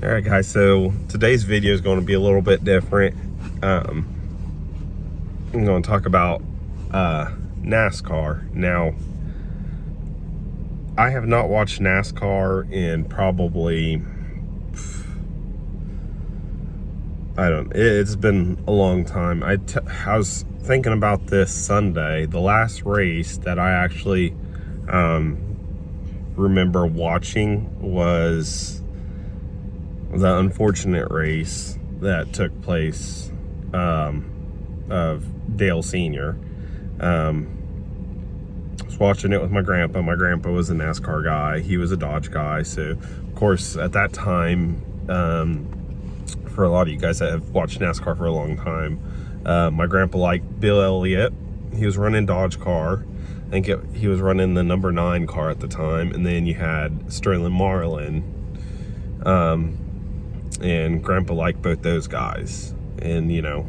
All right, guys, so today's video is going to be a little bit different. I'm going to talk about NASCAR. Now, I have not watched NASCAR in probably, it's been a long time. I was thinking about this Sunday. The last race that I actually remember watching was the unfortunate race that took place of Dale Sr. I was watching it with my grandpa. My grandpa was a NASCAR guy. He was a Dodge guy. So, of course, at that time, for a lot of you guys that have watched NASCAR for a long time, my grandpa liked Bill Elliott. He was running Dodge car. I think he was running the number 9 car at the time. And then you had Sterling Marlin. And grandpa liked both those guys. And, you know,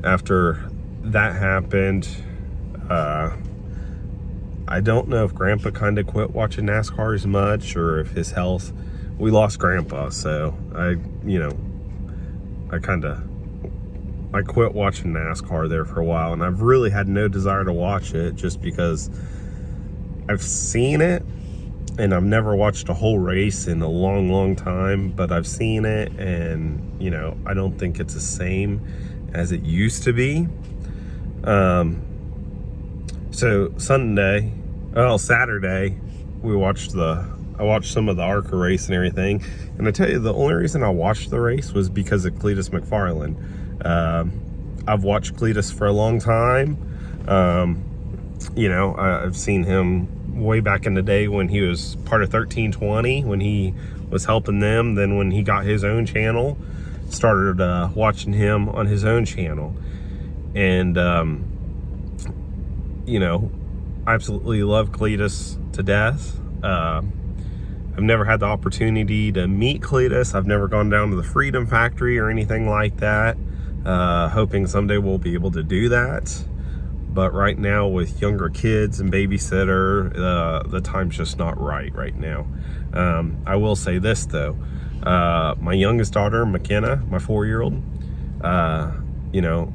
after that happened, I don't know if grandpa kind of quit watching NASCAR as much, or if his health, we lost grandpa. So I quit watching NASCAR there for a while, and I've really had no desire to watch it just because I've seen it. And I've never watched a whole race in a long time, but I've seen it, and, you know, I don't think it's the same as it used to be. So Saturday, I watched some of the ARCA race and everything. And I tell you, the only reason I watched the race was because of Cleetus McFarland. I've watched Cleetus for a long time. You know, I've seen him way back in the day when he was part of 1320, when he was helping them. Then when he got his own channel, started watching him on his own channel. And, you know, I absolutely love Cleetus to death. I've never had the opportunity to meet Cleetus. I've never gone down to the Freedom Factory or anything like that. Hoping someday we'll be able to do that. But right now, with younger kids and babysitter, the time's just not right now. I will say this, though. My youngest daughter, McKenna, my 4-year-old, you know,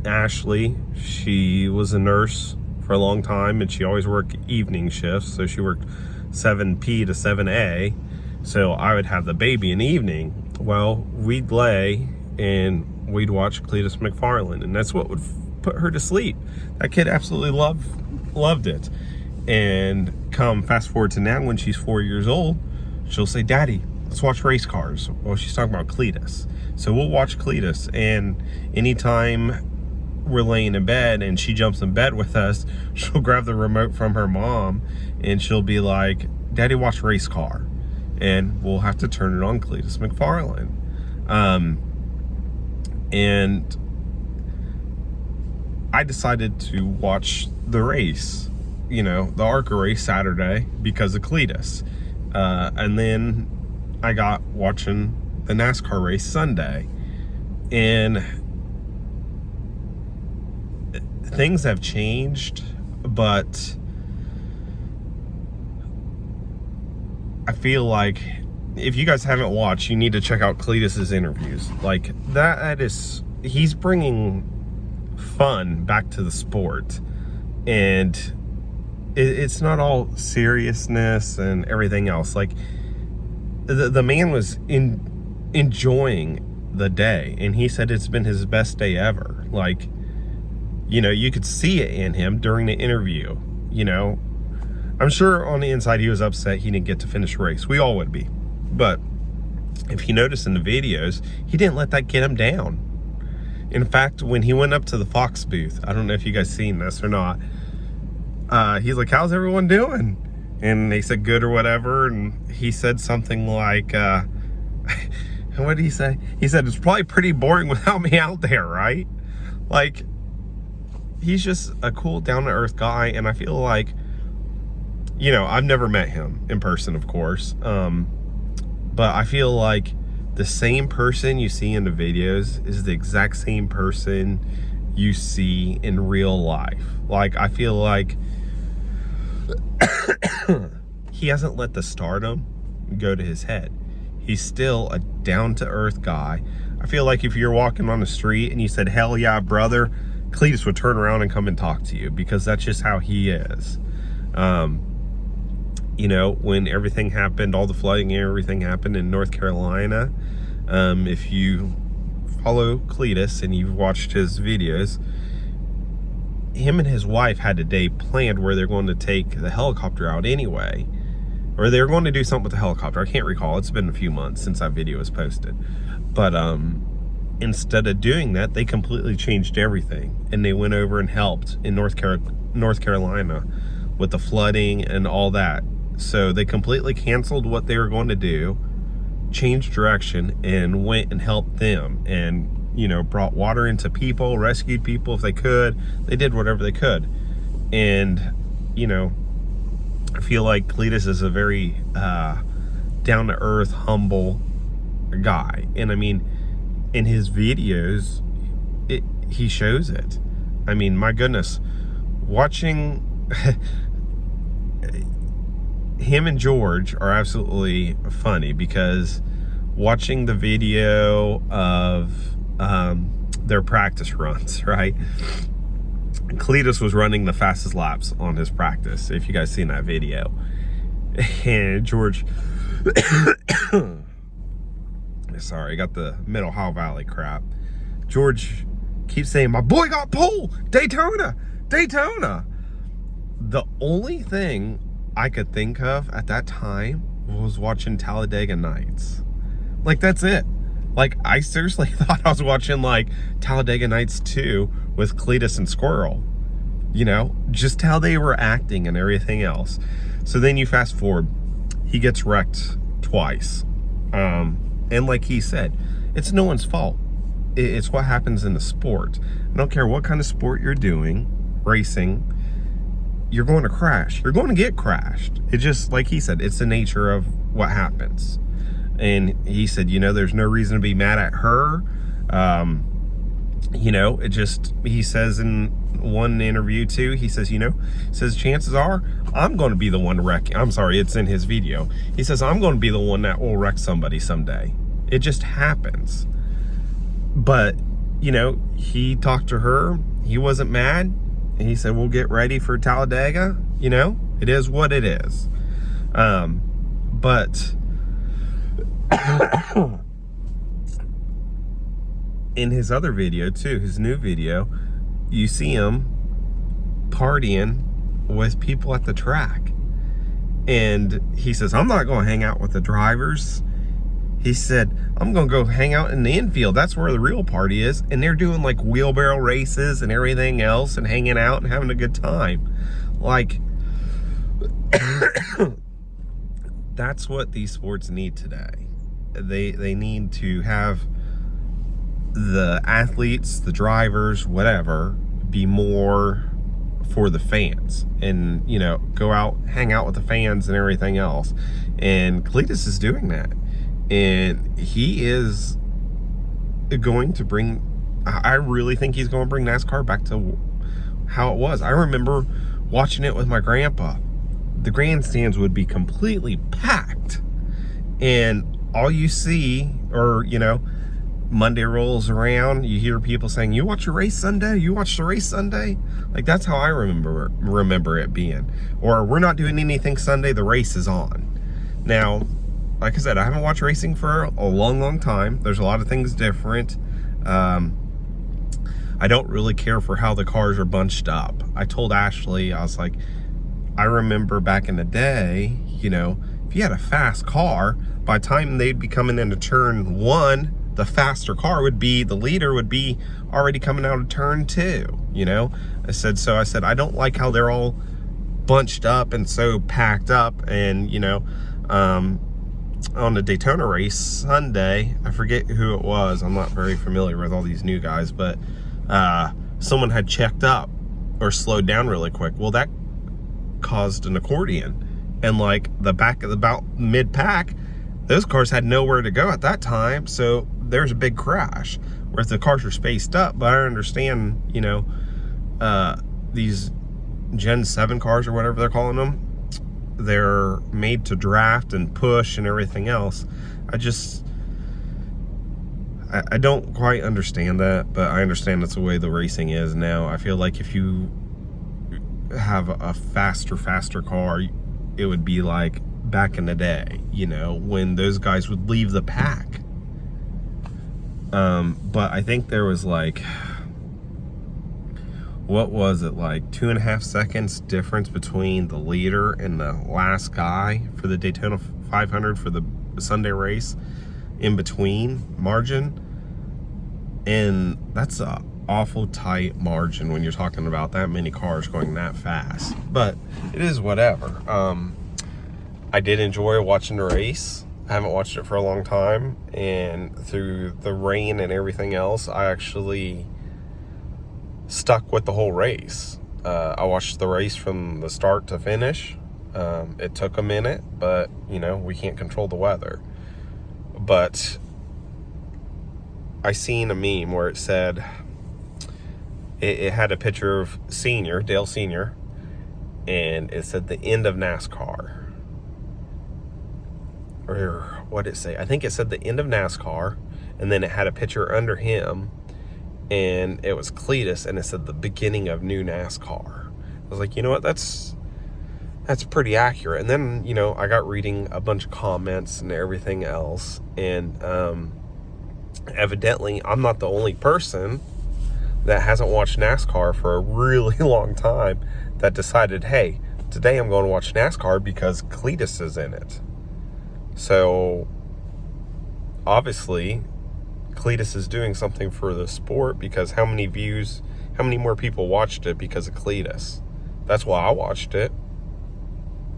Ashley, she was a nurse for a long time, and she always worked evening shifts. So she worked 7P to 7A. So I would have the baby in the evening. Well, we'd lay and we'd watch Cleetus McFarland, and that's what would put her to sleep. That kid absolutely loved it. And come fast forward to now, when she's 4 years old, she'll say, "Daddy, let's watch race cars." Well, she's talking about Cleetus. So we'll watch Cleetus, and anytime we're laying in bed and she jumps in bed with us, she'll grab the remote from her mom and she'll be like, "Daddy, watch race car." And we'll have to turn it on Cleetus McFarland. And I decided to watch the race, you know, the ARCA race Saturday, because of Cleetus. And then I got watching the NASCAR race Sunday. And things have changed, but I feel like if you guys haven't watched, you need to check out Cleetus's interviews. Like, he's bringing fun back to the sport, and it's not all seriousness and everything else. Like, the man was enjoying the day, and he said it's been his best day ever. Like, you know, you could see it in him during the interview. You know, I'm sure on the inside he was upset he didn't get to finish the race. We all would be. But if you notice in the videos, he didn't let that get him down. In fact, when he went up to the Fox booth, I don't know if you guys seen this or not, he's like, "How's everyone doing?" And they said good or whatever, and he said something like, what did he say? He said, "It's probably pretty boring without me out there, right?" Like, he's just a cool, down-to-earth guy, and I feel like, you know, I've never met him in person, of course, but I feel like the same person you see in the videos is the exact same person you see in real life. Like, I feel like he hasn't let the stardom go to his head. He's still a down-to-earth guy. I feel like if you're walking on the street and you said, hell yeah, brother, Cleetus would turn around and come and talk to you, because that's just how he is. You know, when everything happened, all the flooding and everything happened in North Carolina, if you follow Cleetus and you've watched his videos, him and his wife had a day planned where they're going to take the helicopter out anyway. Or they were going to do something with the helicopter. I can't recall. It's been a few months since that video was posted. But instead of doing that, they completely changed everything. And they went over and helped in North Carolina with the flooding and all that. So they completely canceled what they were going to do, changed direction, and went and helped them. And, you know, brought water into people, rescued people if they could. They did whatever they could. And, you know, I feel like Cleetus is a very down-to-earth, humble guy. And I mean, in his videos, he shows it. I mean, my goodness, watching him and George are absolutely funny, because watching the video of their practice runs, right? Cleetus was running the fastest laps on his practice, if you guys seen that video. And George, sorry, I got the Mid Ohio Valley crap. George keeps saying, my boy got pole, Daytona, Daytona. The only thing I could think of at that time was watching Talladega Nights. Like, that's it. Like, I seriously thought I was watching, like, Talladega Nights 2 with Cleetus and Squirrel. You know, just how they were acting and everything else. So then you fast forward, he gets wrecked twice. And like he said, it's no one's fault. It's what happens in the sport. I don't care what kind of sport you're doing, racing, you're going to crash. You're going to get crashed. It just, like he said, it's the nature of what happens. And he said, you know, there's no reason to be mad at her. You know, it just, he says in one interview too, he says, you know, says chances are I'm going to be the one to wreck. I'm sorry, it's in his video. He says, I'm going to be the one that will wreck somebody someday. It just happens. But, you know, he talked to her. He wasn't mad. And he said, we'll get ready for Talladega. You know, it is what it is. But in his other video too, his new video, you see him partying with people at the track. And he says, I'm not going to hang out with the drivers. He said, I'm going to go hang out in the infield. That's where the real party is. And they're doing like wheelbarrow races and everything else and hanging out and having a good time. Like, that's what these sports need today. They need to have the athletes, the drivers, whatever, be more for the fans, and, you know, go out, hang out with the fans and everything else. And Cleetus is doing that. And he is going to bring, I really think he's going to bring NASCAR back to how it was. I remember watching it with my grandpa. The grandstands would be completely packed. And all you see, or, you know, Monday rolls around, you hear people saying, you watch a race Sunday? You watch the race Sunday? Like, that's how I remember it being. Or, we're not doing anything Sunday, the race is on. Now, like I said, I haven't watched racing for a long time. There's a lot of things different. I don't really care for how the cars are bunched up. I told Ashley, I was like, I remember back in the day, you know, if you had a fast car, by the time they'd be coming into turn 1, the faster car would be, the leader would be already coming out of turn 2, you know? I said, I don't like how they're all bunched up and so packed up. And, you know, on the Daytona race Sunday, I forget who it was. I'm not very familiar with all these new guys, but someone had checked up or slowed down really quick. Well, that caused an accordion. And like the back of about mid-pack, those cars had nowhere to go at that time, so there's a big crash. Whereas the cars are spaced up, but I understand, you know, these Gen 7 cars or whatever they're calling them, they're made to draft and push and everything else. I don't quite understand that, but I understand that's the way the racing is now. I feel like if you have a faster car, it would be like back in the day, you know, when those guys would leave the pack. But I think there was like, what was it, like 2.5 seconds difference between the leader and the last guy for the Daytona 500 for the Sunday race, in between margin. And that's a awful tight margin when you're talking about that many cars going that fast. But it is whatever. I did enjoy watching the race. I haven't watched it for a long time, and through the rain and everything else, I actually stuck with the whole race. I watched the race from the start to finish. It took a minute, but you know, we can't control the weather. But I seen a meme where it said, it had a picture of Dale Sr., and it said the end of NASCAR. Or what did it say? I think it said the end of NASCAR, and then it had a picture under him, and it was Cleetus, and it said the beginning of new NASCAR. I was like, you know what, that's pretty accurate. And then, you know, I got reading a bunch of comments and everything else, and evidently I'm not the only person that hasn't watched NASCAR for a really long time that decided, hey, today I'm going to watch NASCAR because Cleetus is in it. So obviously Cleetus is doing something for the sport, because how many more people watched it because of Cleetus? That's why I watched it.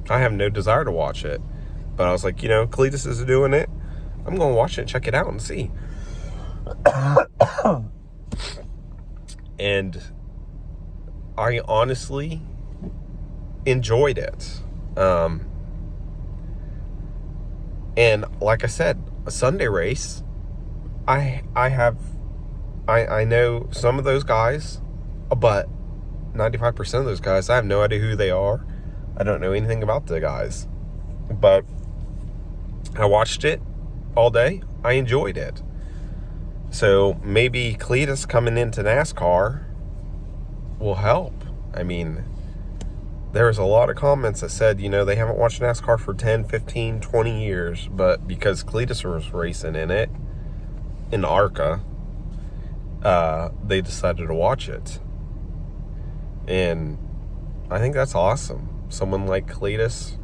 I have no desire to watch it, but I was like, you know, Cleetus is doing it, I'm going to watch it and check it out and see. And I honestly enjoyed it. And like I said, a Sunday race, I know some of those guys, but 95% of those guys, I have no idea who they are. I don't know anything about the guys. But I watched it all day. I enjoyed it. So maybe Cleetus coming into NASCAR will help. I mean, there was a lot of comments that said, you know, they haven't watched NASCAR for 10, 15, 20 years, but because Cleetus was racing in it, in ARCA, they decided to watch it. And I think that's awesome. Someone like Cleetus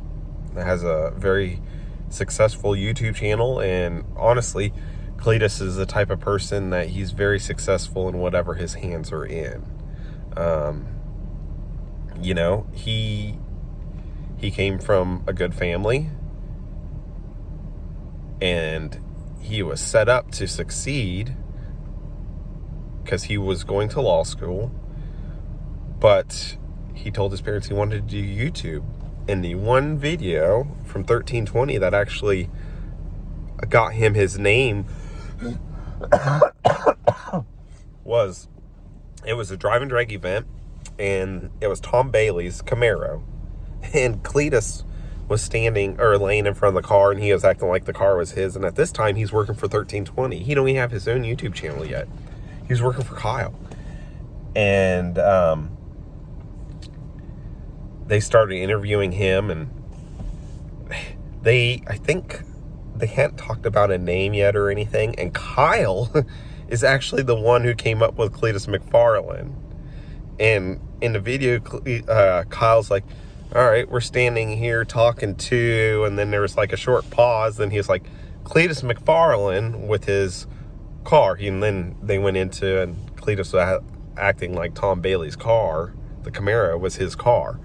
that has a very successful YouTube channel, and honestly, Cleetus is the type of person that he's very successful in whatever his hands are in. You know, he came from a good family, and he was set up to succeed because he was going to law school, but he told his parents he wanted to do YouTube. And the one video from 1320 that actually got him his name was a drive and drag event, and it was Tom Bailey's Camaro, and Cleetus was standing or laying in front of the car, and he was acting like the car was his. And at this time, he's working for 1320. He don't even have his own YouTube channel yet. He's working for Kyle, and they started interviewing him, and I think they hadn't talked about a name yet or anything, and Kyle is actually the one who came up with Cleetus McFarland. And in the video, Kyle's like, all right, we're standing here talking to, and then there was like a short pause, then he was like, Cleetus McFarland with his car. And then they went into, and Cleetus was acting like Tom Bailey's car, the Camaro, was his car.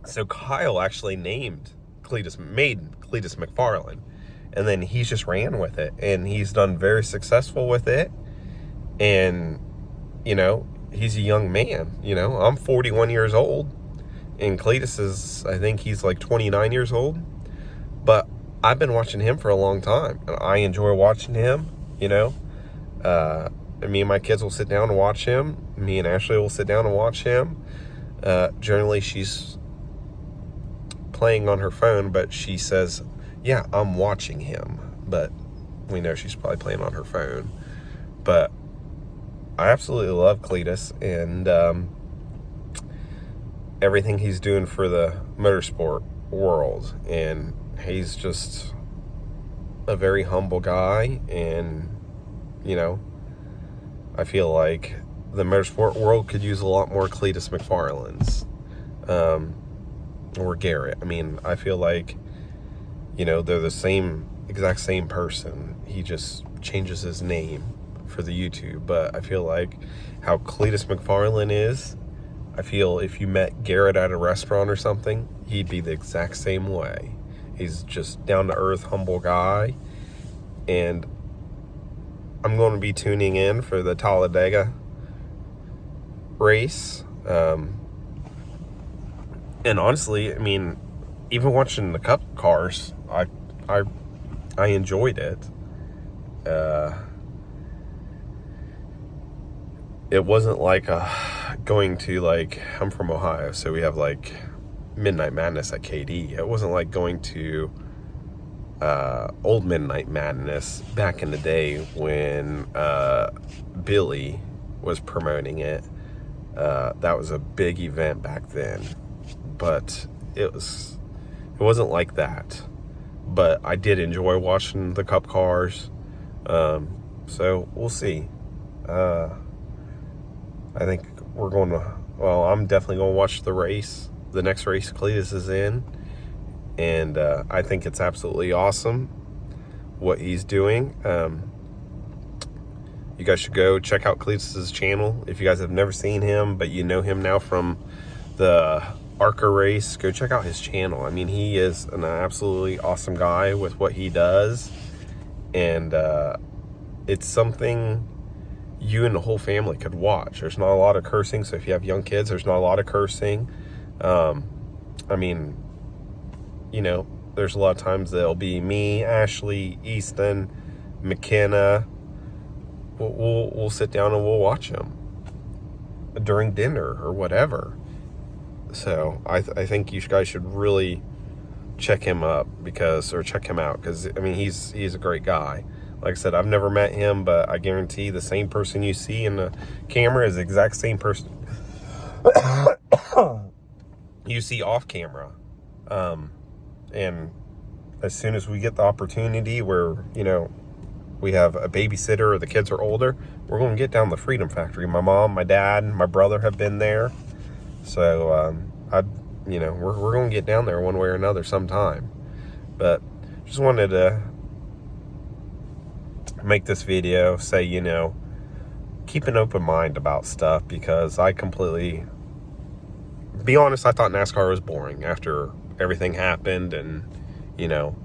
So Kyle actually made Cleetus McFarland, and then he's just ran with it, and he's done very successful with it. And you know, he's a young man. You know, I'm 41 years old, and Cleetus is, I think he's like 29 years old, but I've been watching him for a long time, and I enjoy watching him. You know, me and my kids will sit down and watch him. Me and Ashley will sit down and watch him. Generally, she's playing on her phone, but she says, yeah, I'm watching him. But we know she's probably playing on her phone. But I absolutely love Cleetus and everything he's doing for the motorsport world. And he's just a very humble guy. And, you know, I feel like the motorsport world could use a lot more Cleetus McFarlands. Or Garrett. I mean, I feel like, you know, they're the exact same person. He just changes his name for the YouTube. But I feel like how Cleetus McFarland is, I feel if you met Garrett at a restaurant or something, he'd be the exact same way. He's just down-to-earth, humble guy. And I'm going to be tuning in for the Talladega race. And honestly, I mean, even watching the Cup cars, I enjoyed it. It wasn't like going to, like, I'm from Ohio, so we have like Midnight Madness at KD. It wasn't like going to old Midnight Madness back in the day when Billy was promoting it. That was a big event back then. But it wasn't like that. But I did enjoy watching the Cup cars. So we'll see. I think I'm definitely going to watch the race. The next race Cleetus is in. And I think it's absolutely awesome what he's doing. You guys should go check out Cleetus's channel. If you guys have never seen him, but you know him now from the ARCA race, go check out his channel. I mean, he is an absolutely awesome guy with what he does, and it's something you and the whole family could watch. There's not a lot of cursing, so if you have young kids, there's not a lot of cursing. I mean, you know, there's a lot of times there'll be me, Ashley, Easton, McKenna. We'll sit down and we'll watch him during dinner or whatever. So I think you guys should really check him out because I mean, he's a great guy. Like I said, I've never met him, but I guarantee the same person you see in the camera is the exact same person you see off camera. And as soon as we get the opportunity where, you know, we have a babysitter or the kids are older, we're going to get down to the Freedom Factory. My mom, my dad, my brother have been there. So, you know, we're going to get down there one way or another sometime. But just wanted to make this video, say, you know, keep an open mind about stuff, because be honest, I thought NASCAR was boring after everything happened, and, you know,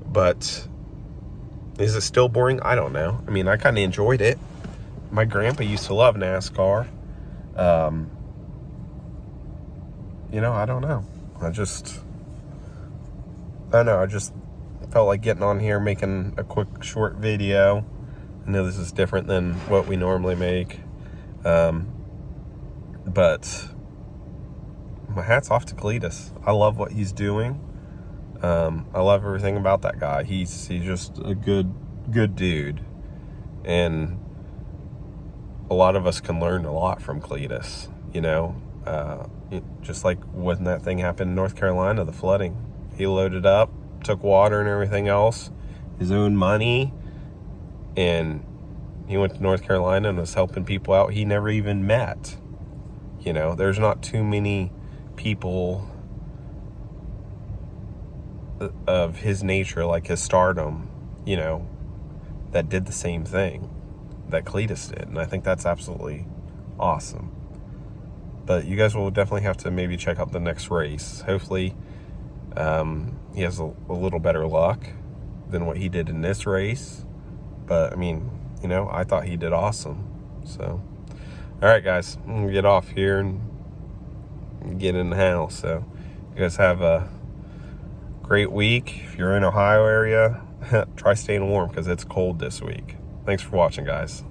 but is it still boring? I don't know. I mean, I kind of enjoyed it. My grandpa used to love NASCAR. You know, I don't know. I just felt like getting on here, making a quick, short video. I know this is different than what we normally make. But my hat's off to Cleetus. I love what he's doing. I love everything about that guy. He's just a good dude. And a lot of us can learn a lot from Cleetus, you know. Just like when that thing happened in North Carolina, the flooding. He loaded up, took water and everything else, his own money, and he went to North Carolina and was helping people out he never even met. You know, there's not too many people of his nature, like his stardom, you know, that did the same thing that Cleetus did. And I think that's absolutely awesome. But you guys will definitely have to maybe check out the next race. Hopefully he has a little better luck than what he did in this race. But, I mean, you know, I thought he did awesome. So, all right, guys, I'm going to get off here and get in the house. So, you guys have a great week. If you're in Ohio area, try staying warm because it's cold this week. Thanks for watching, guys.